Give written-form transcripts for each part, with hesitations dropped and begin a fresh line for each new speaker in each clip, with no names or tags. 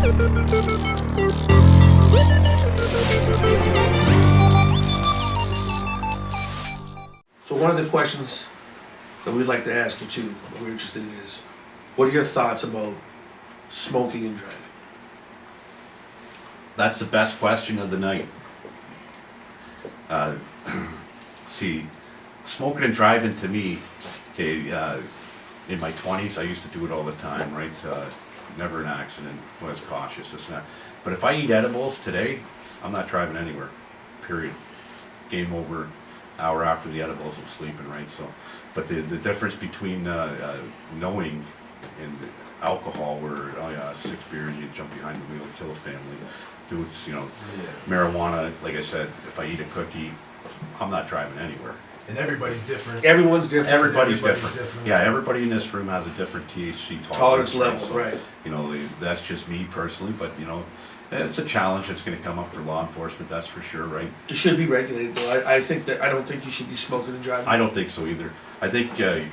So one of the questions that we'd like to ask you too, that we're interested in is, what are your thoughts about smoking and driving?
That's the best question of the night. See, smoking and driving to me, okay, in my 20s, I used to do it all the time, right? Never an accident, was cautious, this and that. But if I eat edibles today, I'm not driving anywhere, period. Game over, hour after the edibles, I'm sleeping, right? So, but the difference between knowing and alcohol, where, oh yeah, 6 beers, you jump behind the wheel, kill a family. Dudes, marijuana, like I said, if I eat a cookie, I'm not driving anywhere.
And everybody's different.
Everyone's different.
Everybody's different. Yeah, everybody in this room has a different THC
tolerance level,
so,
right?
That's just me personally, but it's a challenge that's going to come up for law enforcement. That's for sure, right?
It should be regulated, though. I don't think you should be smoking and driving.
I don't think so either. I think if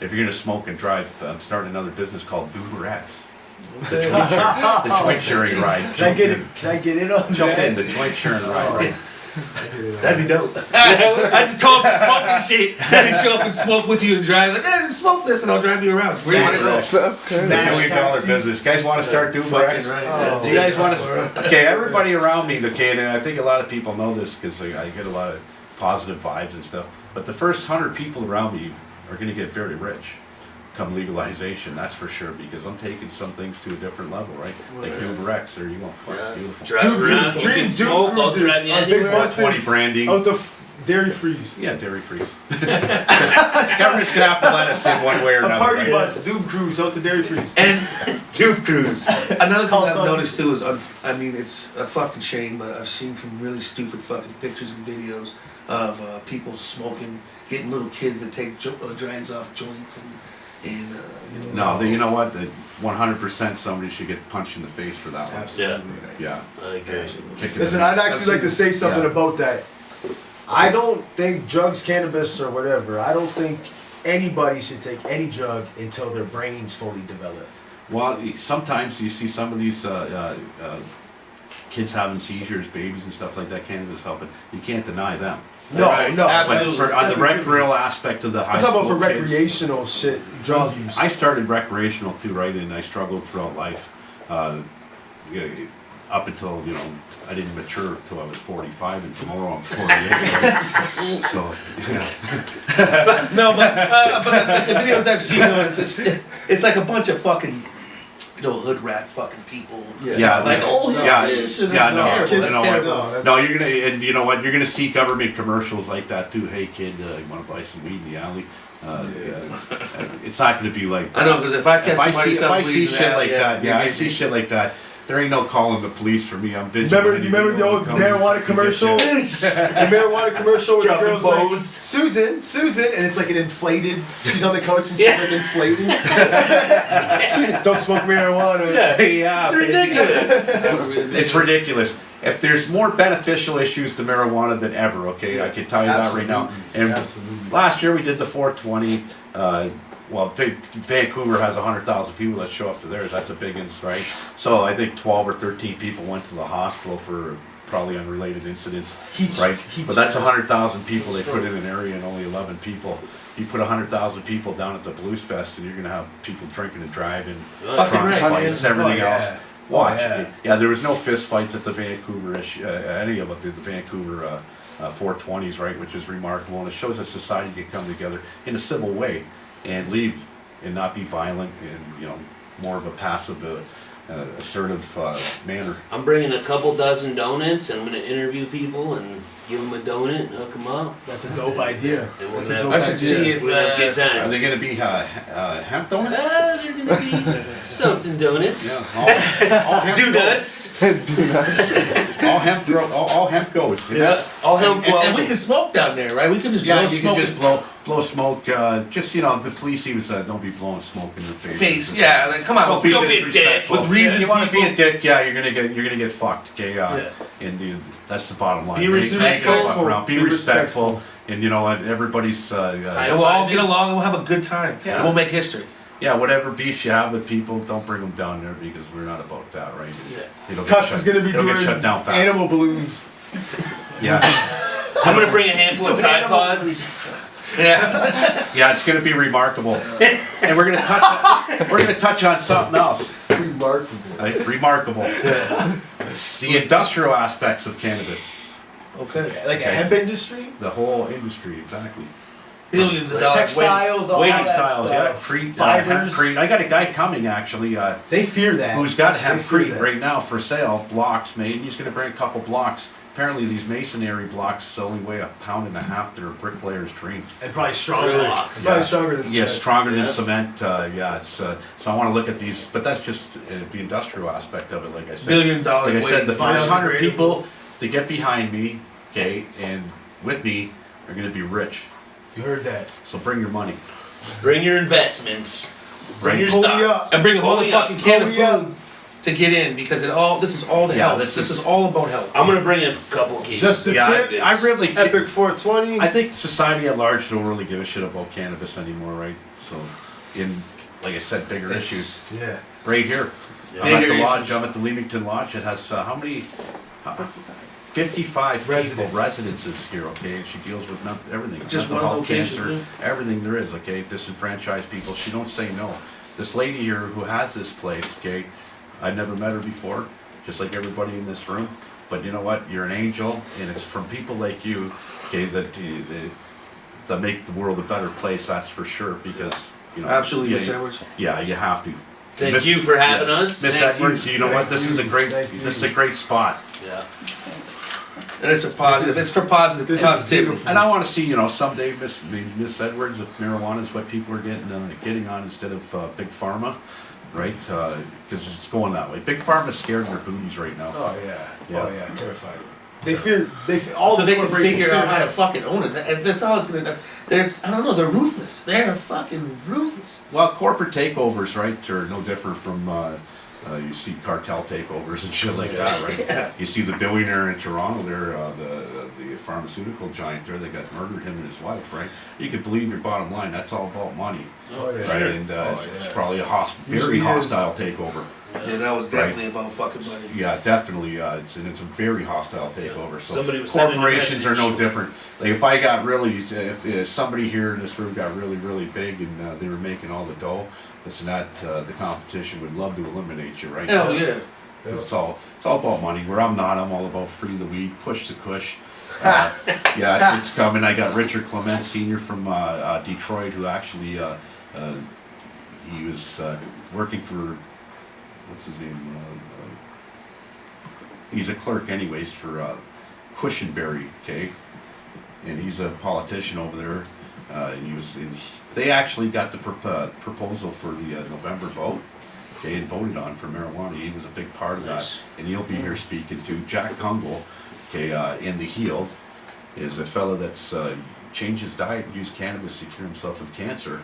you're going to smoke and drive, I'm starting another business called Th3.
Okay.
The joint sharing ride.
Can I get in on
Jump
that?
in, the joint sharing ride.
That'd be dope. I just call it the smoking shit. And show up and smoke with you and drive. Like, hey, smoke this and I'll drive you around. Where do you want to go?
That's crazy. $1 million business. Guys want to start doing
Fucking
right? You guys want to? Okay, everybody around me. Okay, and I think a lot of people know this because I get a lot of positive vibes and stuff. But the first 100 people around me are going to get very rich. Come legalization, that's for sure, because I'm taking some things to a different level, right? Like Th3, there you go.
Yeah.
Beautiful.
Drive around,
Dream
smoke, I'll drive you anywhere.
20 branding.
Out the dairy freeze.
Yeah, dairy free. Government's gonna have to let us in one way or another.
A party
right?
bus, Doom Cruise out the dairy freeze.
And Tube Cruise. Another thing
Call
I've
Sergeant.
noticed too is, it's a fucking shame, but I've seen some really stupid fucking pictures and videos of people smoking, getting little kids that take drags off joints and
No, you know what? 100% somebody should get punched in the face for that one.
Absolutely.
Yeah.
I agree.
Listen, I'd actually like to say something about that. I don't think drugs, cannabis, or whatever, I don't think anybody should take any drug until their brain's fully developed.
Well, sometimes you see some of these kids having seizures, babies and stuff like that, cannabis helping. You can't deny them.
No,
Right.
no.
But
Absolutely.
on the recreational aspect of the high
I'm talking
school
about for
kids,
recreational shit, drug use.
I started recreational too, right? And I struggled throughout life. Up until, I didn't mature until I was 45, and tomorrow I'm 48. So, yeah.
No, but the videos I've seen, it's like a bunch of fucking, hood rat fucking people.
Yeah,
Like, this, and
yeah,
that's
no,
terrible.
you
That's
know
terrible.
what? No, you're gonna, and you know what? You're gonna see government commercials like that too. Hey kid, you want to buy some weed in the alley? It's not gonna be like.
I know, because if I catch somebody
if I
selling weed
see
in the
shit
alley,
like that, I
maybe.
see shit like that. There ain't no calling the police for me. I'm vigilant.
Remember the old marijuana commercial? The marijuana commercial where the
Dropping
girl's like,
bows.
Susan, and it's like an inflated, she's on the couch and she's like inflating. Susan, don't smoke marijuana.
Yeah,
It's ridiculous.
It's ridiculous. If there's more beneficial issues to marijuana than ever, okay, I can tell you that right now. And last year we did the 420. Vancouver has 100,000 people that show up to theirs. That's a big one, right? So I think 12 or 13 people went to the hospital for probably unrelated incidents, right? But that's 100,000 people they put in an area and only 11 people. You put 100,000 people down at the Blues Fest and you're gonna have people drinking and driving, trunks, fights, everything else. Watch. Yeah, there was no fist fights at the Vancouver any of it, the Vancouver 420s, right? Which is remarkable, and it shows that society can come together in a civil way and leave and not be violent and more of a passive, assertive manner.
I'm bringing a couple dozen donuts, and I'm going to interview people and give them a donut and hook them up.
That's a dope idea.
And we'll
That's a
have,
dope
I should
idea.
see if
we'll have good
Are
times.
they going to be hemp donuts?
They're going to be something donuts.
Yeah, all hemp
Do
goes.
nuts.
All hemp goes.
Yeah. All hemp.
And we can smoke down there, right? We could just
Yeah,
blow
you
smoke.
can just blow smoke. The police even said, don't be blowing smoke in their face.
Yeah, like, come on,
Don't be
Don't be a
disrespectful.
dick.
With reason,
You want to be
people.
a dick? Yeah, you're gonna get fucked. Okay, and that's the bottom line.
Be
You ain't gonna
respectful.
fuck around. Be
Be
respectful, and you know what? Everybody's.
And we'll all get along and we'll have a good time.
Yeah.
And we'll make history.
Yeah, whatever beefs you have with people, don't bring them down there because we're not about that, right?
Yeah.
It'll get
Cuts
shut-
is gonna be
it'll get
doing
shut down fast.
animal balloons.
Yeah,
I'm gonna bring a handful of Tide Pods.
Yeah.
yeah, it's gonna be remarkable, and we're gonna touch on something else.
Remarkable.
Right? Remarkable. The industrial aspects of cannabis,
Okay.
Like a hemp industry?
the whole industry, exactly.
Billions of dollars.
Textiles, all
Waiting
that
styles, yeah,
stuff.
hemp
Fibers.
crete. I got a guy coming actually.
They fear that.
Who's got hemp
They fear
crete
that.
right now for sale, blocks made. He's going to bring a couple blocks. Apparently these masonry blocks only weigh 1.5 pounds. They're a bricklayer's dream.
And probably stronger.
Really?
Probably
Yeah.
stronger than
Yeah,
cement.
stronger than
Yeah.
cement. Yeah, it's so I want to look at these, but that's just the industrial aspect of it. Like I said,
$1 billion
like I said, the
waiting.
first 100 people to get behind me, okay, and with me are going to be rich.
You heard that.
So bring your money.
Bring your investments. Bring your
Pull me
stocks.
up.
And bring a
Pony up.
motherfucking can of
Pony up.
food to get in because this is all to
Yeah,
help.
this
This
is-
is all about help.
I'm gonna bring in a couple of cases.
Just the
Yeah,
tip.
I really.
Epic 420.
I think society at large don't really give a shit about cannabis anymore, right? So, in like I said, bigger issues.
Yeah.
Right here.
Yeah.
I'm at
Bigger
the lodge.
issues.
I'm at the Leamington Lodge. It has how many? 55
Residents.
residences here. Okay, and she deals with everything.
Just
mental
one
health,
location,
cancer, everything there is. Okay, disenfranchised people. She don't say no. This lady here who has this place. Okay, I've never met her before. Just like everybody in this room. But you know what? You're an angel, and it's from people like you. Okay, that make the world a better place. That's for sure. Because you know.
Absolutely,
yeah,
Miss Edwards.
Yeah, you have to.
Thank
Miss-
you for having
yeah.
us.
Miss
Thank
Edwards,
you.
you know what? This is a great.
Thank you.
This is a great spot.
Yeah.
And it's a positive. It's for positive
this is
positivity.
beautiful.
And I want to see, someday, Miss Edwards, if marijuana is what people are getting on instead of big pharma, right? Because it's going that way. Big pharma's scared of their booties right now.
Oh yeah.
Yeah.
Oh yeah. Terrified. They fear. All
So
the
they can
corporations
figure
fear
out how to
that.
fucking own it. That's all it's gonna. They're I don't know. They're ruthless. They're fucking ruthless.
Well, corporate takeovers, right, are no different from you see cartel takeovers and shit like that, right?
Yeah.
You see the billionaire in Toronto there, the pharmaceutical giant there, they got murdered, him and his wife, right? You could believe your bottom line. That's all about money,
Oh, yeah.
right?
Sure.
And
Oh,
it's
yeah.
probably a very
Usually is.
hostile takeover.
Yeah, that was definitely about fucking money.
Yeah, definitely. It's a very hostile takeover. So
Somebody was sending a
corporations are no
message.
different. Like if I got really, if somebody here in this room got really, really big and they were making all the dough, it's not the competition would love to eliminate you, right?
Hell yeah.
It's all about money. Where I'm not, I'm all about free the weed, push the kush. Yeah, it's coming. I got Richard Clement Sr. from Detroit, who actually he was working for what's his name? He's a clerk, anyways, for Cushenberry, okay, and he's a politician over there. And he was. They actually got the proposal for the November vote. Okay, and voted on for marijuana. He was a big part of
Nice.
that, and he'll be here speaking to Jack Kungle. Okay, in the Healed is a fella that's changed his diet and used cannabis to cure himself of cancer,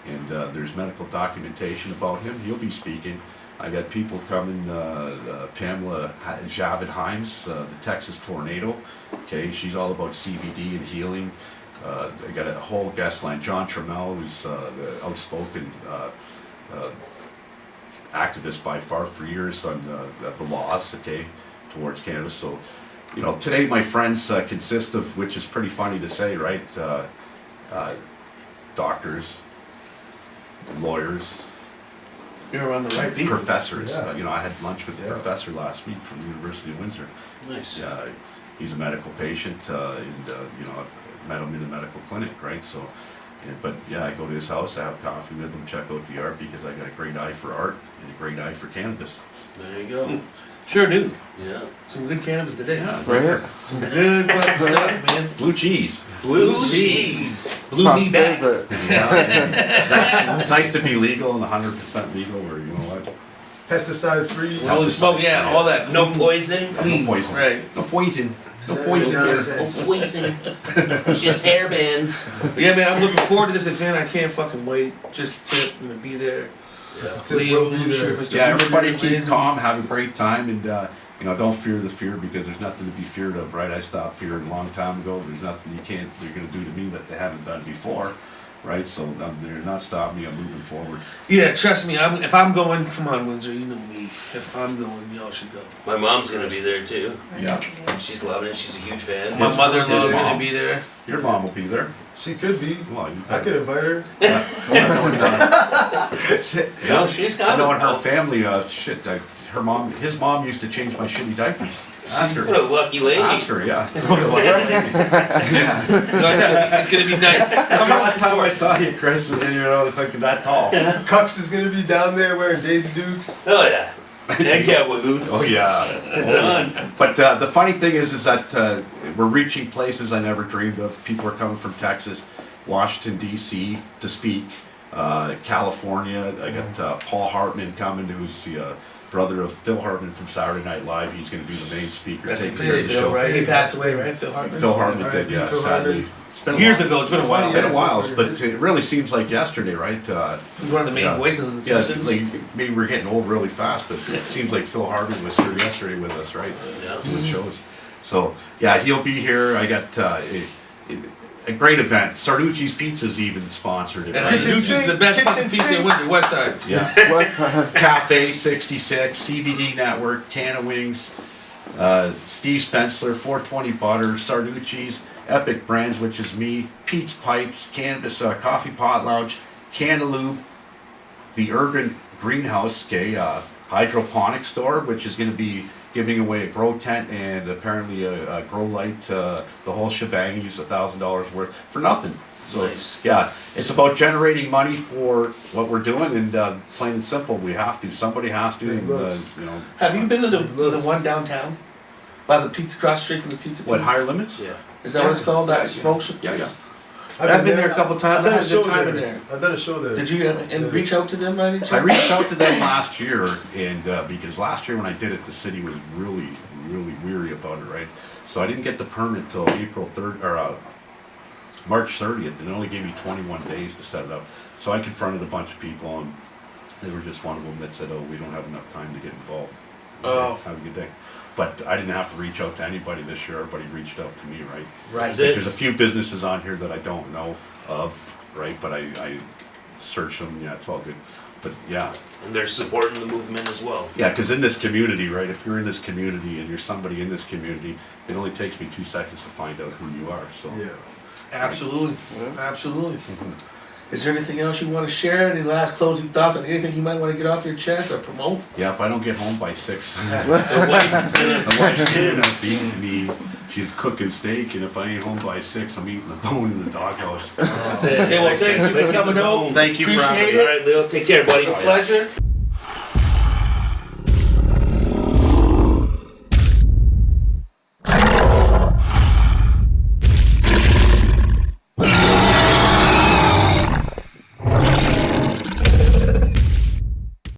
and there's medical documentation about him. He'll be speaking. I got people coming. Pamela Javid Himes, the Texas Tornado. Okay, she's all about CBD and healing. I got a whole guest line. John Trammell, who's the outspoken activist by far for years on the laws, okay, towards cannabis. So, today my friends consist of, which is pretty funny to say, right? Doctors, lawyers,
You're on the right people.
professors.
Yeah.
I had lunch with the
Yeah.
professor last week from the University of Windsor.
Nice.
He's a medical patient, and I've met him in the medical clinic, right? So, but I go to his house, I have coffee with him, check out the art because I got a great eye for art and a great eye for cannabis.
There you go.
Sure do.
Yeah.
Some good cannabis today.
Yeah,
Right here.
Some good fucking stuff, man.
blue cheese.
Blue cheese. Blew
My
me back.
favorite.
It's nice to be legal and 100% legal, or you know what?
Pesticide free.
Holy smoke, yeah, all that.
No poison.
No poison.
Right.
No poison. No poison
No
here.
nonsense.
No poison. Just hair bands.
Yeah, man, I'm looking forward to this event. I can't fucking wait. Just to be there.
Just the tip
Leo,
will be
Lucia,
there.
Mr.
Yeah,
Lucia,
everybody keep
amazing.
calm, have a great time, and don't fear the fear because there's nothing to be feared of, right? I stopped fearing a long time ago. There's nothing you're gonna do to me that they haven't done before, right? So they're not stopping me. I'm moving forward.
Yeah, trust me. If I'm going, come on, Windsor, you know me. If I'm going, y'all should go.
My mom's gonna be there too.
Yeah.
She's loving it. She's a huge fan.
My mother-in-law's
His
gonna
mom.
be there.
Your mom will be there.
She could be.
Well, you
I could invite her.
No, she's
I
got
know
it.
in her family, his mom used to change my shitty diapers. Ask her.
What a lucky lady.
Ask her, yeah.
It's gonna be nice.
That's the last time I saw you, Chris, was in your like that tall.
Cucks is gonna be down there wearing Daisy Dukes.
Oh yeah. Heck yeah, with boots.
Oh yeah.
It's on.
But the funny thing is that we're reaching places I never dreamed of. People are coming from Texas, Washington D.C. to speak, California. I got Paul Hartman coming, who's the brother of Phil Hartman from Saturday Night Live. He's going to be the main speaker.
Rest in
taking care of
peace,
the
Phil,
show.
right? He passed away, right? Phil Hartman?
Phil Hartman
Yeah,
did, yeah,
Phil
sadly.
Hartman.
It's been a
Years
while.
ago, it's been a while.
It's been a
Yeah,
while,
it's
but it really seems like yesterday, right?
He's one of the main voices of the
Yeah,
Simpsons.
like, maybe we're getting old really fast, but it seems like Phil Hartman was here yesterday with us, right?
Yeah.
Doing shows. So, yeah, he'll be here. I got a great event. Sarducci's Pizza's even sponsored it.
And
Right?
Kitchen
Sarducci's the best
Kitchen
fucking pizza in
sink.
Windsor, West Side.
Yeah. Cafe 66, CBD Network, Can of Wings, Steve Spencer, 420 Butter, Sarducci's, Epic Brands, which is me, Pete's Pipes, Cannabis Coffee Pot Lounge, Cantaloupe, the Urban Greenhouse, hydroponic store, which is going to be giving away a grow tent and apparently a grow light. The whole shebang is $1,000 worth for nothing. So
Nice.
yeah, it's about generating money for what we're doing, and plain and simple, we have to. Somebody has to.
It
And,
looks-
you know,
Have you been to the one downtown? By the pizza, cross the street from the pizza
what
Pete?
higher limits?
Yeah.
Is that what it's called? That
Yeah.
smokes?
Yeah, yeah.
I've been there a couple times. I
I've done
had
a
a
show
good time
there.
in there.
I've done a show there.
Did you and reach out to them by any chance?
I reached out to them last year, and because last year when I did it, the city was really, really weary about it, right? So I didn't get the permit till April 3rd or March 30th, and it only gave me 21 days to set it up. So I confronted a bunch of people, and they were just one of them that said, "Oh, we don't have enough time to get involved."
Oh.
Have a good day. But I didn't have to reach out to anybody this year. Everybody reached out to me, right?
Right.
That's it.
There's a few businesses on here that I don't know of, right? But I search them. Yeah, it's all good. But yeah,
And they're supporting the movement as well.
yeah, because in this community, right? If you're in this community and you're somebody in this community, it only takes me 2 seconds to find out who you are. So
Yeah.
Absolutely. Absolutely. Is there anything else you want to share? Any last closing thoughts on anything you might want to get off your chest or promote?
yeah, if I don't get home by 6,
The wife is gonna.
my wife's gonna feed me. She's cooking steak, and if I ain't home by 6, I'm eating the bone in the doghouse.
That's it.
Hey, well, thank you for coming out.
Thank you for having
Appreciate
me.
All
it.
right, Leo. Take care, buddy.
Pleasure.